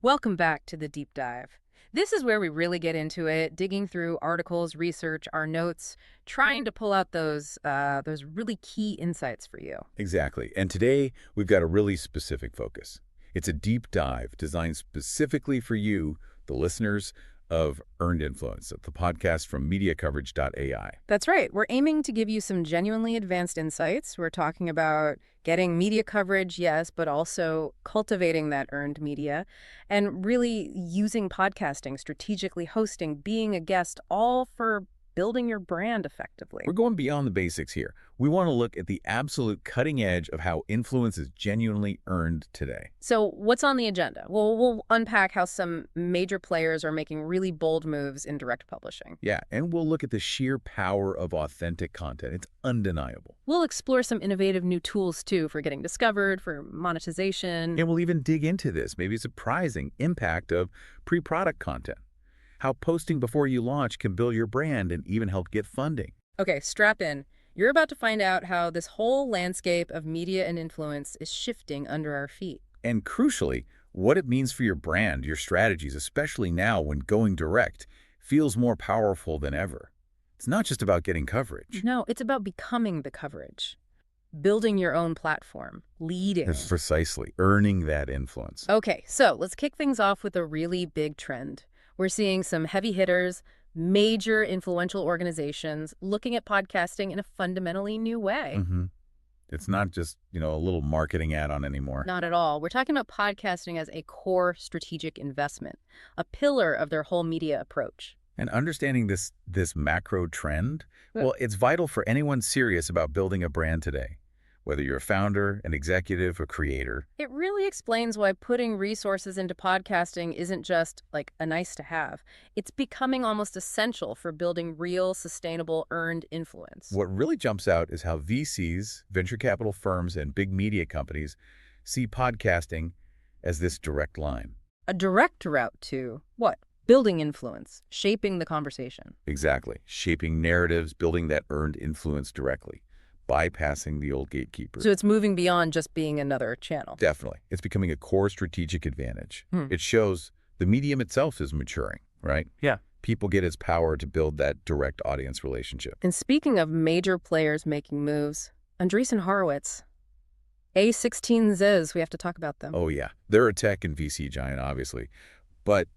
Welcome back to the deep dive. This is where we really get into it, digging through articles, research, our notes, trying to pull out those really key insights for you. Exactly. And today, we've got a really specific focus. It's a deep dive designed specifically for you, the listeners of Earned Influence, the podcast from mediacoverage.ai. That's right. We're aiming to give you some genuinely advanced insights. We're talking about getting media coverage, yes, but also cultivating that earned media and really using podcasting, strategically hosting, being a guest, all for building your brand effectively. We're going beyond the basics here. We want to look at the absolute cutting edge of how influence is genuinely earned today. So what's on the agenda? Well, we'll unpack how some major players are making really bold moves in direct publishing. Yeah, and we'll look at the sheer power of authentic content. It's undeniable. We'll explore some innovative new tools, too, for getting discovered, for monetization. And we'll even dig into this, maybe surprising impact of pre-product content. How posting before you launch can build your brand and even help get funding. Okay, strap in. You're about to find out how this whole landscape of media and influence is shifting under our feet. And crucially, what it means for your brand, your strategies, especially now when going direct, feels more powerful than ever. It's not just about getting coverage. No, it's about becoming the coverage. Building your own platform, leading. It's precisely, earning that influence. Okay, so let's kick things off with a really big trend. We're seeing some heavy hitters, major influential organizations looking at podcasting in a fundamentally new way. It's not just, a little marketing add-on anymore. Not at all. We're talking about podcasting as a core strategic investment, a pillar of their whole media approach. And understanding this macro trend, well, it's vital for anyone serious about building a brand today. Whether you're a founder, an executive, a creator. It really explains why putting resources into podcasting isn't just like a nice to have. It's becoming almost essential for building real, sustainable, earned influence. What really jumps out is how VCs, venture capital firms, and big media companies see podcasting as this direct line. A direct route to what? Building influence, shaping the conversation. Exactly. Shaping narratives, building that earned influence directly. Bypassing the old gatekeeper. So it's moving beyond just being another channel. Definitely. It's becoming a core strategic advantage. It shows the medium itself is maturing, right? Yeah. People get its power to build that direct audience relationship. And speaking of major players making moves, Andreessen Horowitz, A16Zs, we have to talk about them. Oh, yeah. They're a tech and VC giant, obviously. But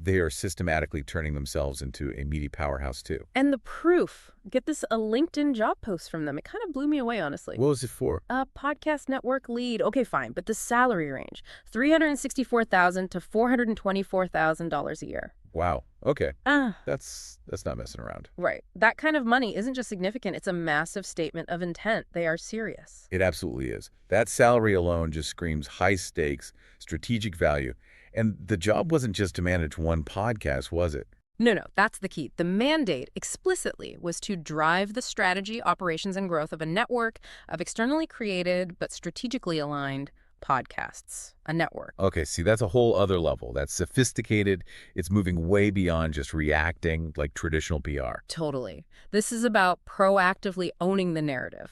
they are systematically turning themselves into a media powerhouse, too. And the proof. Get this, a LinkedIn job post from them. It kind of blew me away, honestly. What was it for? A podcast network lead. Okay, fine. But the salary range, $364,000 to $424,000 a year. Wow. Okay. That's not messing around. Right. That kind of money isn't just significant. It's a massive statement of intent. They are serious. It absolutely is. That salary alone just screams high stakes, strategic value. And the job wasn't just to manage one podcast, was it? No, that's the key. The mandate explicitly was to drive the strategy, operations, and growth of a network of externally created but strategically aligned podcasts, a network. Okay, see, that's a whole other level. That's sophisticated. It's moving way beyond just reacting like traditional PR. Totally. This is about proactively owning the narrative,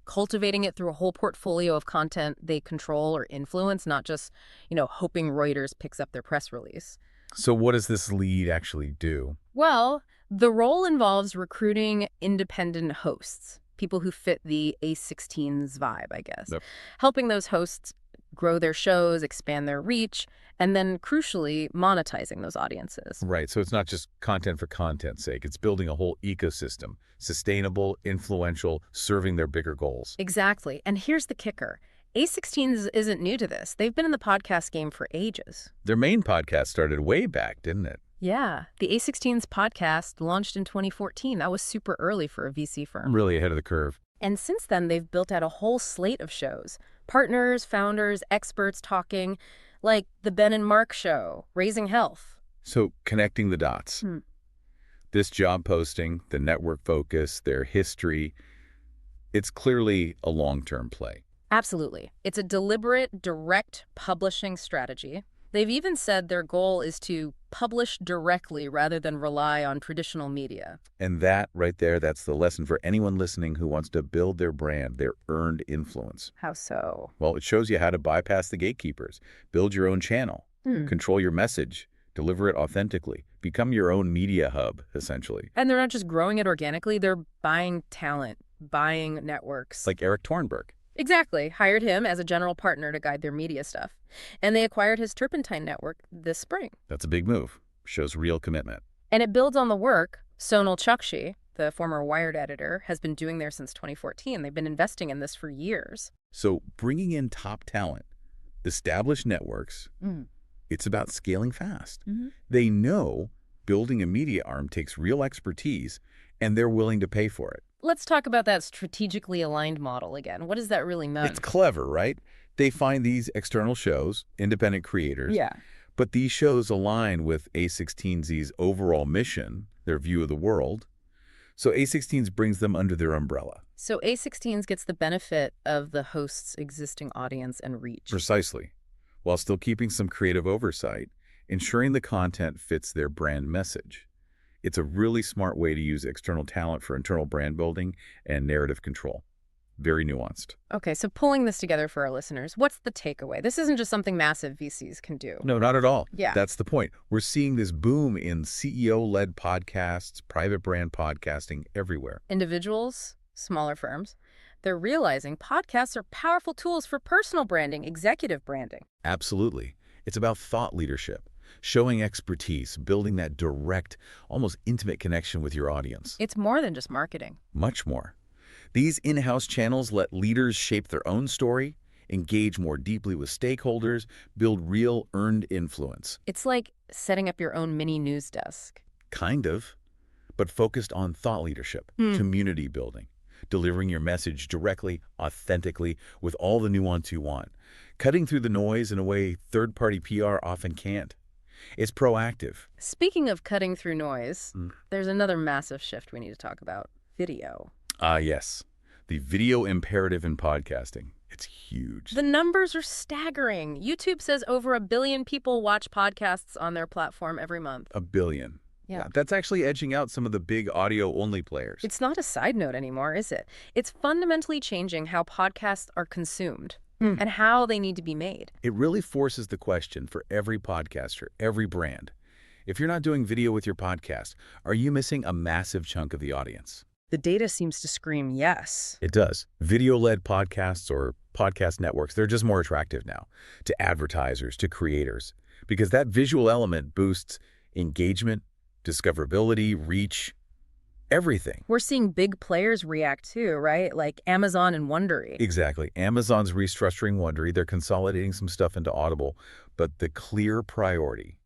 cultivating it through a whole portfolio of content they control or influence, not just, hoping Reuters picks up their press release. So what does this lead actually do? Well, the role involves recruiting independent hosts, people who fit the A16's vibe, I guess, helping those hosts grow their shows, expand their reach, and then, crucially, monetizing those audiences. Right, so it's not just content for content's sake. It's building a whole ecosystem, sustainable, influential, serving their bigger goals. Exactly, and here's the kicker. A16 isn't new to this. They've been in the podcast game for ages. Their main podcast started way back, didn't it? Yeah, the A16's podcast launched in 2014. That was super early for a VC firm. Really ahead of the curve. And since then, they've built out a whole slate of shows. Partners, founders, experts talking, like The Ben and Mark Show, Raising Health. So connecting the dots. This job posting, the network focus, their history, it's clearly a long-term play. Absolutely. It's a deliberate, direct publishing strategy. They've even said their goal is to publish directly rather than rely on traditional media. And that right there, that's the lesson for anyone listening who wants to build their brand, their earned influence. How so? Well, it shows you how to bypass the gatekeepers, build your own channel, Control your message. Deliver it authentically. Become your own media hub, essentially. And they're not just growing it organically, they're buying talent, buying networks. Like Eric Tornberg. Exactly. Hired him as a general partner to guide their media stuff. And they acquired his Turpentine network this spring. That's a big move. Shows real commitment. And it builds on the work Sonal Chokshi, the former Wired editor, has been doing there since 2014. They've been investing in this for years. So bringing in top talent, established networks, it's about scaling fast. They know building a media arm takes real expertise, and they're willing to pay for it. Let's talk about that strategically aligned model again. What does that really mean? It's clever, right? They find these external shows, independent creators. Yeah. But these shows align with A16Z's overall mission, their view of the world. So A16Z brings them under their umbrella. So A16Z gets the benefit of the host's existing audience and reach. Precisely. While still keeping some creative oversight, ensuring the content fits their brand message. It's a really smart way to use external talent for internal brand building and narrative control. Very nuanced. Okay, so pulling this together for our listeners, what's the takeaway? This isn't just something massive VCs can do. No, not at all. Yeah. That's the point. We're seeing this boom in CEO-led podcasts, private brand podcasting everywhere. Individuals, smaller firms, they're realizing podcasts are powerful tools for personal branding, executive branding. Absolutely. It's about thought leadership, showing expertise, building that direct, almost intimate connection with your audience. It's more than just marketing. Much more. These in-house channels let leaders shape their own story, engage more deeply with stakeholders, build real earned influence. It's like setting up your own mini news desk. Kind of, but focused on thought leadership, community building, delivering your message directly, authentically, with all the nuance you want, cutting through the noise in a way third-party PR often can't. It's proactive. Speaking of cutting through noise, there's another massive shift we need to talk about: video. Yes. The video imperative in podcasting. It's huge. The numbers are staggering. YouTube says over 1 billion people watch podcasts on their platform every month. 1 billion. Yeah. That's actually edging out some of the big audio-only players. It's not a side note anymore, is it? It's fundamentally changing how podcasts are consumed and how they need to be made. It really forces the question for every podcaster, every brand. If you're not doing video with your podcast, are you missing a massive chunk of the audience? The data seems to scream yes. It does. Video-led podcasts or podcast networks, they're just more attractive now to advertisers, to creators, because that visual element boosts engagement, discoverability, reach, everything. We're seeing big players react too, right? Like Amazon and Wondery. Exactly. Amazon's restructuring Wondery. They're consolidating some stuff into Audible, but the clear priority,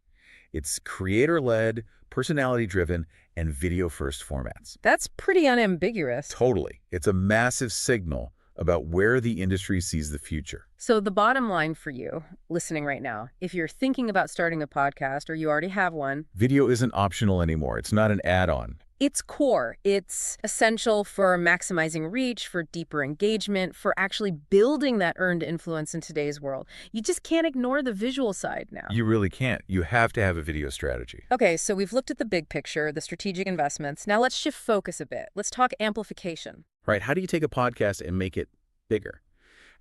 it's creator-led, personality-driven, and video-first formats. That's pretty unambiguous. Totally. It's a massive signal about where the industry sees the future. So the bottom line for you, listening right now, if you're thinking about starting a podcast or you already have one, Video isn't optional anymore. It's not an add-on. it's core. It's essential for maximizing reach, for deeper engagement, for actually building that earned influence in today's world. You just can't ignore the visual side now. You really can't. You have to have a video strategy. Okay, so we've looked at the big picture, the strategic investments. Now let's shift focus a bit. Let's talk amplification. Right? How do you take a podcast and make it bigger?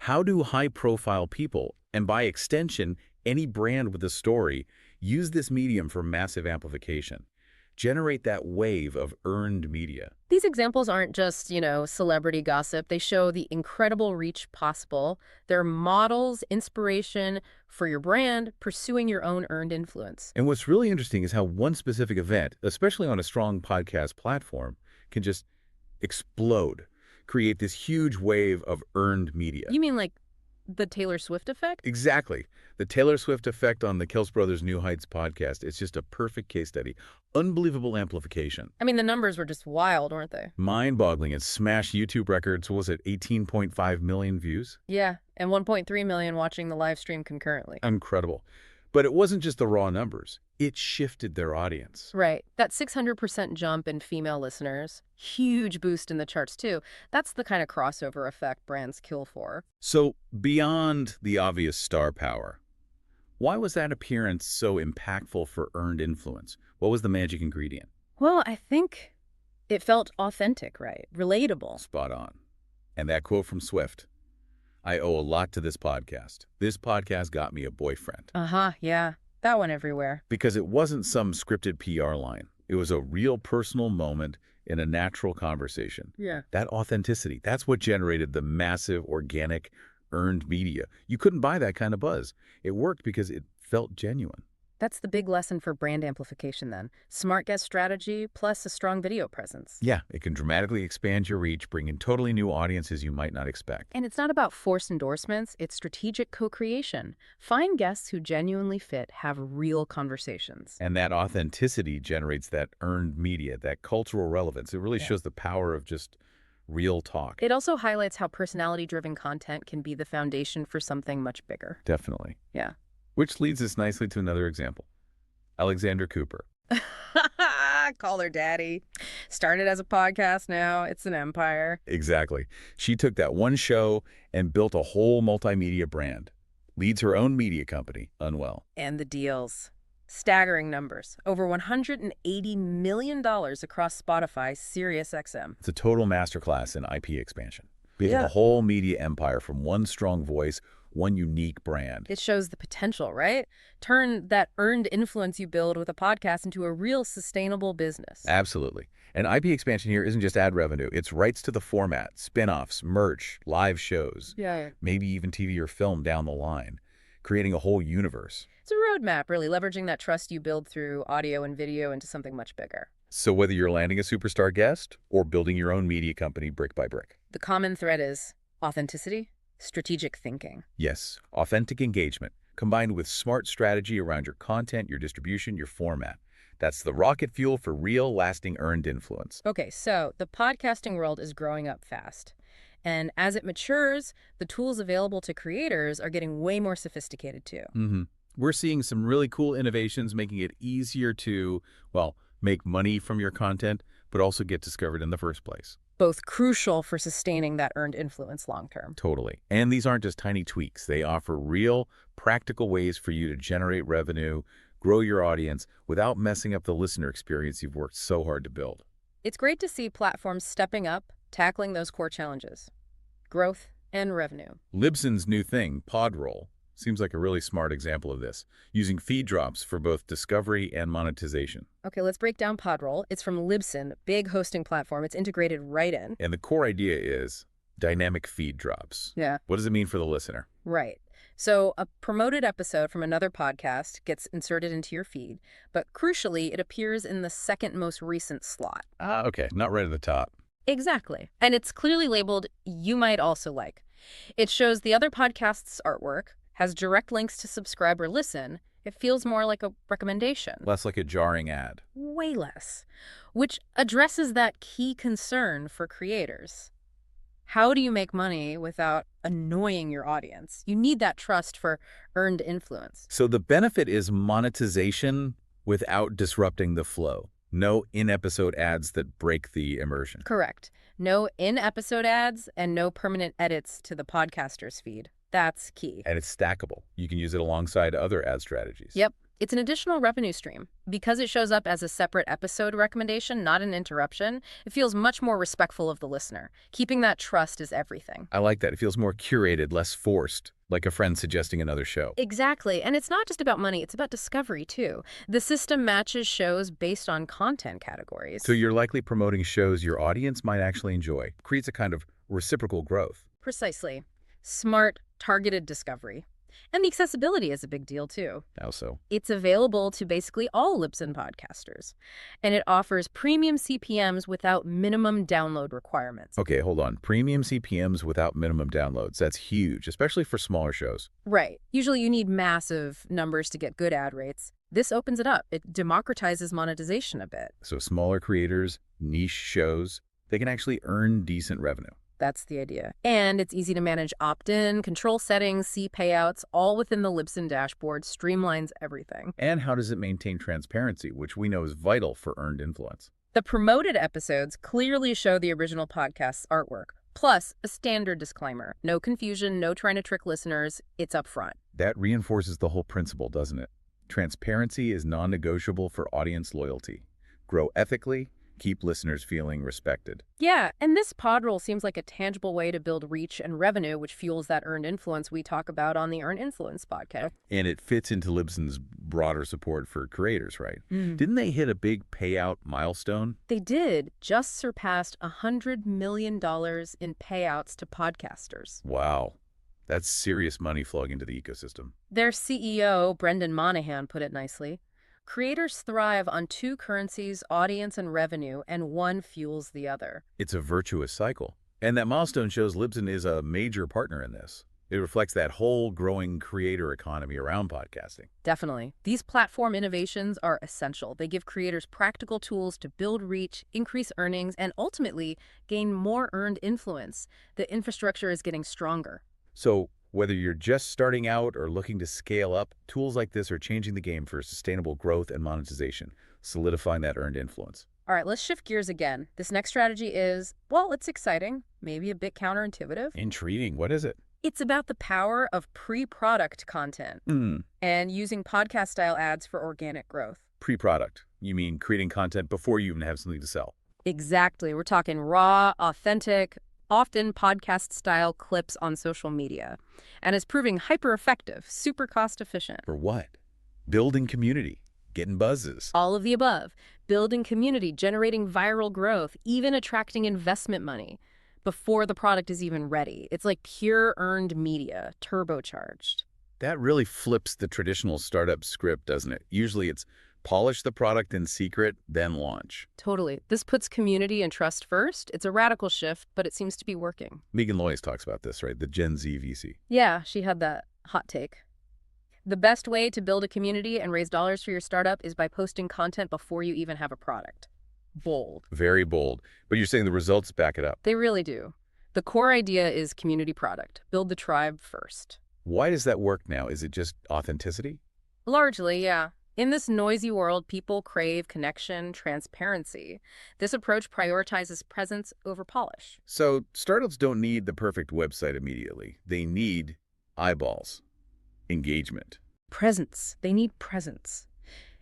How do high-profile people, and by extension, any brand with a story, use this medium for massive amplification? Generate that wave of earned media. These examples aren't just, celebrity gossip. They show the incredible reach possible. They're models, inspiration for your brand, pursuing your own earned influence. And what's really interesting is how one specific event, especially on a strong podcast platform, can just explode, create this huge wave of earned media. You mean like the Taylor Swift effect? Exactly. The Taylor Swift effect on the Kelce Brothers New Heights podcast. It's just a perfect case study. Unbelievable amplification. I mean, the numbers were just wild, weren't they? Mind-boggling. It smashed YouTube records. What was it, 18.5 million views? Yeah, and 1.3 million watching the live stream concurrently. Incredible. But it wasn't just the raw numbers. It shifted their audience. Right. That 600% jump in female listeners, huge boost in the charts too. That's the kind of crossover effect brands kill for. So beyond the obvious star power, why was that appearance so impactful for earned influence? What was the magic ingredient? Well, I think it felt authentic, right? Relatable. Spot on. And that quote from Swift, "I owe a lot to this podcast. This podcast got me a boyfriend." Yeah. That went everywhere. Because it wasn't some scripted PR line. It was a real personal moment in a natural conversation. Yeah. That authenticity, that's what generated the massive, organic, earned media. You couldn't buy that kind of buzz. It worked because it felt genuine. That's the big lesson for brand amplification then. Smart guest strategy plus a strong video presence. Yeah, it can dramatically expand your reach, bring in totally new audiences you might not expect. And it's not about forced endorsements, it's strategic co-creation. Find guests who genuinely fit, have real conversations. And that authenticity generates that earned media, that cultural relevance. It really shows the power of just real talk. It also highlights how personality-driven content can be the foundation for something much bigger. Definitely. Yeah. Which leads us nicely to another example. Alexandra Cooper. Call her daddy. Started as a podcast, now it's an empire. Exactly. She took that one show and built a whole multimedia brand. Leads her own media company, Unwell. And the deals. Staggering numbers. Over $180 million across Spotify, SiriusXM. It's a total masterclass in IP expansion. Building a whole media empire from one strong voice, one unique brand. It shows the potential, right? Turn that earned influence you build with a podcast into a real sustainable business. Absolutely. And IP expansion here isn't just ad revenue. It's rights to the format, spin-offs, merch, live shows, maybe even TV or film down the line, creating a whole universe. It's a roadmap, really, leveraging that trust you build through audio and video into something much bigger. So whether you're landing a superstar guest or building your own media company brick by brick. The common thread is authenticity, strategic thinking. Yes, authentic engagement, combined with smart strategy around your content, your distribution, your format. That's the rocket fuel for real, lasting, earned influence. Okay, so the podcasting world is growing up fast. And as it matures, the tools available to creators are getting way more sophisticated too. We're seeing some really cool innovations making it easier to, well, make money from your content, but also get discovered in the first place. Both crucial for sustaining that earned influence long term. Totally. And these aren't just tiny tweaks. They offer real, practical ways for you to generate revenue, grow your audience, without messing up the listener experience you've worked so hard to build. It's great to see platforms stepping up, tackling those core challenges. Growth and revenue. Libsyn's new thing, Podroll, seems like a really smart example of this, using feed drops for both discovery and monetization. Okay, let's break down Podroll. It's from Libsyn, big hosting platform. It's integrated right in. And the core idea is dynamic feed drops. Yeah. What does it mean for the listener? Right. So a promoted episode from another podcast gets inserted into your feed, but crucially, it appears in the second most recent slot. Ah, okay, not right at the top. Exactly. And it's clearly labeled, "You might also like." It shows the other podcast's artwork, has direct links to subscribe or listen. It feels more like a recommendation. Less like a jarring ad. Way less. Which addresses that key concern for creators. How do you make money without annoying your audience? You need that trust for earned influence. So the benefit is monetization without disrupting the flow. No in-episode ads that break the immersion. Correct. No in-episode ads and no permanent edits to the podcaster's feed. That's key. And it's stackable. You can use it alongside other ad strategies. Yep. It's an additional revenue stream. Because it shows up as a separate episode recommendation, not an interruption, it feels much more respectful of the listener. Keeping that trust is everything. I like that. It feels more curated, less forced, like a friend suggesting another show. Exactly. And it's not just about money, it's about discovery, too. The system matches shows based on content categories. So you're likely promoting shows your audience might actually enjoy. Creates a kind of reciprocal growth. Precisely. Smart, targeted discovery. And the accessibility is a big deal, too. How so? It's available to basically all Libsyn podcasters. And it offers premium CPMs without minimum download requirements. Okay, hold on. Premium CPMs without minimum downloads. That's huge, especially for smaller shows. Right. Usually you need massive numbers to get good ad rates. This opens it up. It democratizes monetization a bit. So smaller creators, niche shows, they can actually earn decent revenue. That's the idea. And it's easy to manage opt-in, control settings, see payouts, all within the Libsyn dashboard, streamlines everything. And how does it maintain transparency, which we know is vital for earned influence? The promoted episodes clearly show the original podcast's artwork, plus a standard disclaimer. No confusion, no trying to trick listeners, it's upfront. That reinforces the whole principle, doesn't it? Transparency is non-negotiable for audience loyalty. Grow ethically, keep listeners feeling respected. Yeah, and this pod role seems like a tangible way to build reach and revenue, which fuels that earned influence we talk about on the Earned Influence podcast. And it fits into Libsyn's broader support for creators, right? Mm. Didn't they hit a big payout milestone? They did, just surpassed $100 million in payouts to podcasters. Wow. That's serious money flowing into the ecosystem. Their CEO, Brendan Monahan, put it nicely. Creators thrive on two currencies, audience and revenue, and one fuels the other. It's a virtuous cycle. And that milestone shows Libsyn is a major partner in this. It reflects that whole growing creator economy around podcasting. Definitely. These platform innovations are essential. They give creators practical tools to build reach, increase earnings, and ultimately gain more earned influence. The infrastructure is getting stronger. So whether you're just starting out or looking to scale up, tools like this are changing the game for sustainable growth and monetization, solidifying that earned influence. All right, let's shift gears again. This next strategy is, well, it's exciting, maybe a bit counterintuitive. Intriguing. What is it? It's about the power of pre-product content and using podcast-style ads for organic growth. Pre-product. You mean creating content before you even have something to sell? Exactly. We're talking raw, authentic, often podcast-style clips on social media. And it's proving hyper-effective, super cost-efficient. For what? Building community, getting buzzes. All of the above. Building community, generating viral growth, even attracting investment money before the product is even ready. It's like pure earned media, turbocharged. That really flips the traditional startup script, doesn't it? Usually it's polish the product in secret, then launch. Totally. This puts community and trust first. It's a radical shift, but it seems to be working. Megan Loyce talks about this, right? The Gen Z VC. Yeah, she had that hot take. The best way to build a community and raise dollars for your startup is by posting content before you even have a product. Bold. Very bold. But you're saying the results back it up. They really do. The core idea is community product. Build the tribe first. Why does that work now? Is it just authenticity? Largely, yeah. In this noisy world, people crave connection, transparency. This approach prioritizes presence over polish. So startups don't need the perfect website immediately. They need eyeballs, engagement. Presence. They need presence.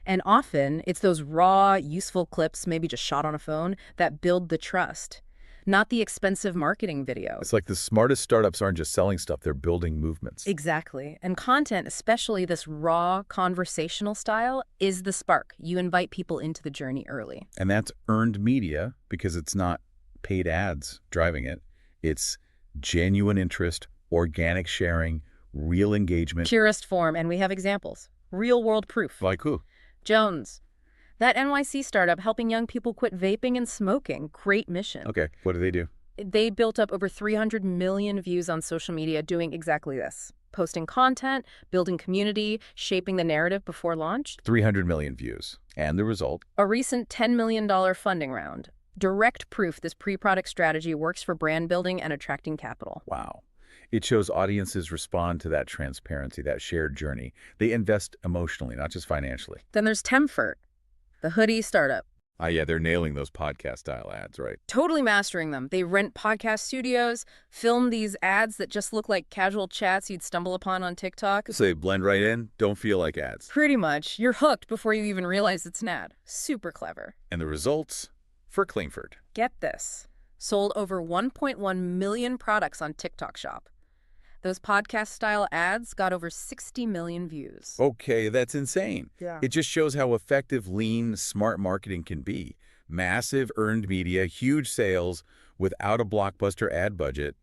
And often, it's those raw, useful clips, maybe just shot on a phone, that build the trust, not the expensive marketing video. It's like the smartest startups aren't just selling stuff, they're building movements. Exactly. And content, especially this raw, conversational style, is the spark. You invite people into the journey early. And that's earned media because it's not paid ads driving it. It's genuine interest, organic sharing, real engagement. Purest form, and we have examples. Real-world proof. Like who? Jones. That NYC startup helping young people quit vaping and smoking. Great mission. Okay, what do they do? They built up over 300 million views on social media doing exactly this. Posting content, building community, shaping the narrative before launch. 300 million views. And the result? A recent $10 million funding round. Direct proof this pre-product strategy works for brand building and attracting capital. Wow. It shows audiences respond to that transparency, that shared journey. They invest emotionally, not just financially. Then there's Temfort, the hoodie startup. Yeah, they're nailing those podcast-style ads, right? Totally mastering them. They rent podcast studios, film these ads that just look like casual chats you'd stumble upon on TikTok. So they blend right in, don't feel like ads. Pretty much. You're hooked before you even realize it's an ad. Super clever. And the results? For Klingford. Get this. Sold over 1.1 million products on TikTok Shop. Those podcast-style ads got over 60 million views. Okay, that's insane. Yeah. It just shows how effective, lean, smart marketing can be. Massive earned media, huge sales, without a blockbuster ad budget.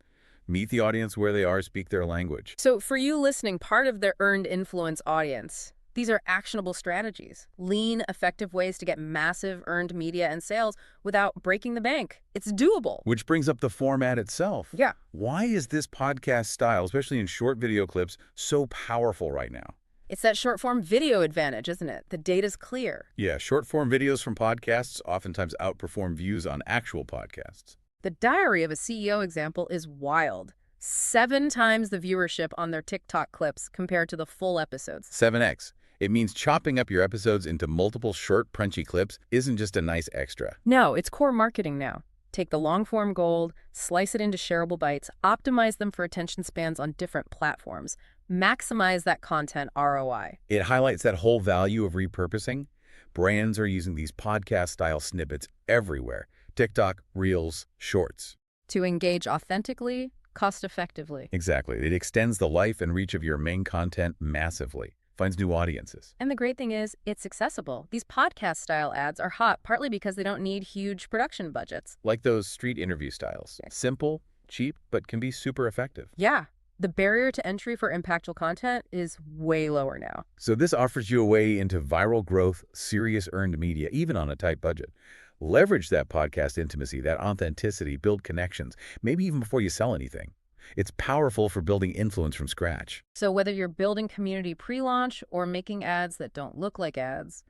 Meet the audience where they are, speak their language. So for you listening, part of their earned influence audience, these are actionable strategies, lean, effective ways to get massive earned media and sales without breaking the bank. It's doable. Which brings up the format itself. Yeah. Why is this podcast style, especially in short video clips, so powerful right now? It's that short-form video advantage, isn't it? The data's clear. Yeah, short-form videos from podcasts oftentimes outperform views on actual podcasts. The Diary of a CEO example is wild. 7 times the viewership on their TikTok clips compared to the full episodes. 7x. It means chopping up your episodes into multiple short, punchy clips isn't just a nice extra. No, it's core marketing now. Take the long-form gold, slice it into shareable bites, optimize them for attention spans on different platforms, maximize that content ROI. It highlights that whole value of repurposing. Brands are using these podcast-style snippets everywhere. TikTok, Reels, Shorts. To engage authentically, cost-effectively. Exactly. It extends the life and reach of your main content massively. Finds new audiences. And the great thing is, it's accessible. These podcast-style ads are hot partly because they don't need huge production budgets. Like those street interview styles. Simple, cheap, but can be super effective. Yeah. The barrier to entry for impactful content is way lower now. So this offers you a way into viral growth, serious earned media, even on a tight budget. Leverage that podcast intimacy, that authenticity, build connections, maybe even before you sell anything. It's powerful for building influence from scratch. So whether you're building community pre-launch or making ads that don't look like ads,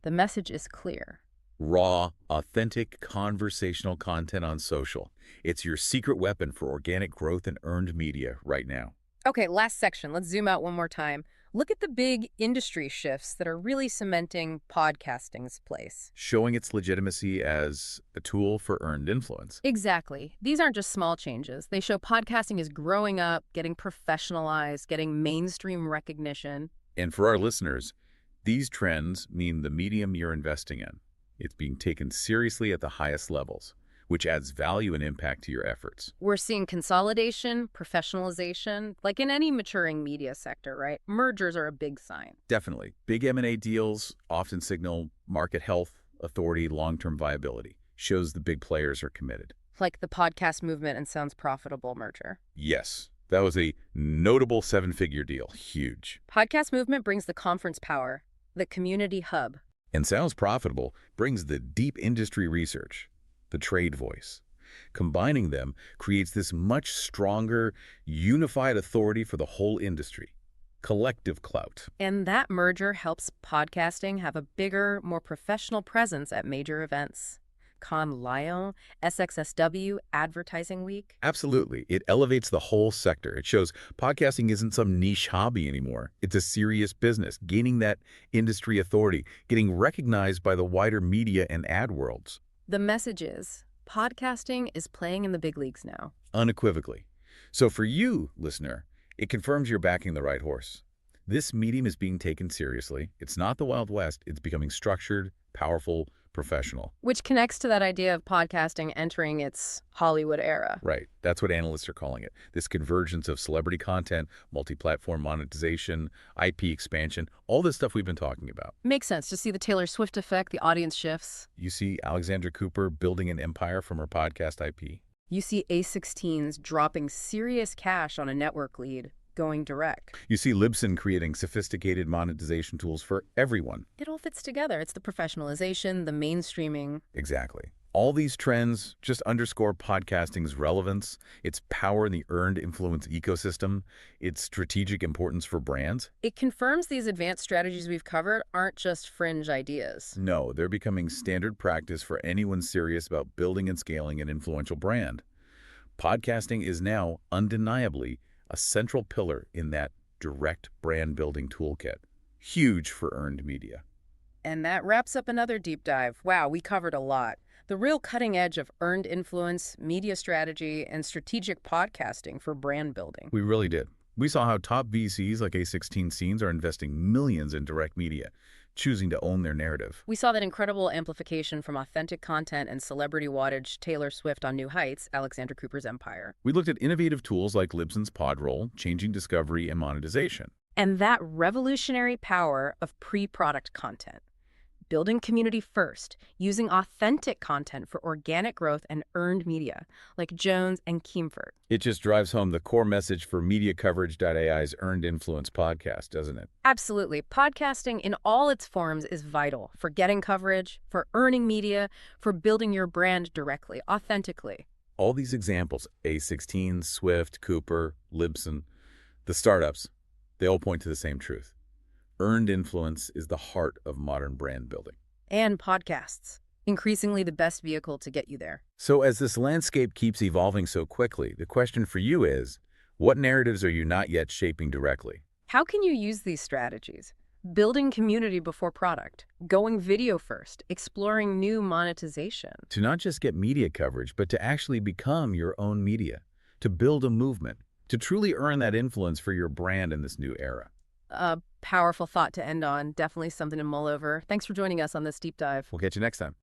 the message is clear. Raw, authentic, conversational content on social. It's your secret weapon for organic growth and earned media right now. Okay, last section. Let's zoom out one more time. Look at the big industry shifts that are really cementing podcasting's place. Showing its legitimacy as a tool for earned influence. Exactly. These aren't just small changes. They show podcasting is growing up, getting professionalized, getting mainstream recognition. And for our listeners, these trends mean the medium you're investing in. It's being taken seriously at the highest levels, which adds value and impact to your efforts. We're seeing consolidation, professionalization, like in any maturing media sector, right? Mergers are a big sign. Definitely. Big M&A deals often signal market health, authority, long-term viability. Shows the big players are committed. Like the podcast movement and Sounds Profitable merger. Yes, that was a notable seven-figure deal. Huge. Podcast movement brings the conference power, the community hub. And Sounds Profitable brings the deep industry research, the trade voice. Combining them creates this much stronger, unified authority for the whole industry. Collective clout. And that merger helps podcasting have a bigger, more professional presence at major events. Cannes Lion, SXSW, Advertising Week. Absolutely. It elevates the whole sector. It shows podcasting isn't some niche hobby anymore. It's a serious business, gaining that industry authority, getting recognized by the wider media and ad worlds. The message is, podcasting is playing in the big leagues now. Unequivocally. So for you, listener, it confirms you're backing the right horse. This medium is being taken seriously. It's not the Wild West. It's becoming structured, powerful, professional. Which connects to that idea of podcasting entering its Hollywood era. Right. That's what analysts are calling it. This convergence of celebrity content, multi-platform monetization, IP expansion, all this stuff we've been talking about. Makes sense to see the Taylor Swift effect, the audience shifts. You see Alexandra Cooper building an empire from her podcast IP. You see A16s dropping serious cash on a network lead, going direct. You see Libsyn creating sophisticated monetization tools for everyone. It all fits together. It's the professionalization, the mainstreaming. Exactly. All these trends just underscore podcasting's relevance, its power in the earned influence ecosystem, its strategic importance for brands. It confirms these advanced strategies we've covered aren't just fringe ideas. No, they're becoming standard practice for anyone serious about building and scaling an influential brand. Podcasting is now undeniably a central pillar in that direct brand building toolkit. Huge for earned media. And that wraps up another deep dive. Wow, we covered a lot. The real cutting edge of earned influence, media strategy, and strategic podcasting for brand building. We really did. We saw how top VCs like A16 Scenes are investing millions in direct media, choosing to own their narrative. We saw that incredible amplification from authentic content and celebrity wattage Taylor Swift on New Heights, Alexandra Cooper's empire. We looked at innovative tools like Libsyn's Podroll, changing discovery and monetization. And that revolutionary power of pre-product content. Building community first, using authentic content for organic growth and earned media, like Jones and Keemfert. It just drives home the core message for MediaCoverage.ai's Earned Influence podcast, doesn't it? Absolutely. Podcasting in all its forms is vital for getting coverage, for earning media, for building your brand directly, authentically. All these examples, A16, Swift, Cooper, Libsyn, the startups, they all point to the same truth. Earned influence is the heart of modern brand building. And podcasts, increasingly the best vehicle to get you there. So as this landscape keeps evolving so quickly, the question for you is, what narratives are you not yet shaping directly? How can you use these strategies? Building community before product, going video first, exploring new monetization. To not just get media coverage, but to actually become your own media, to build a movement, to truly earn that influence for your brand in this new era. a powerful thought to end on. Definitely something to mull over. Thanks for joining us on this deep dive. We'll catch you next time.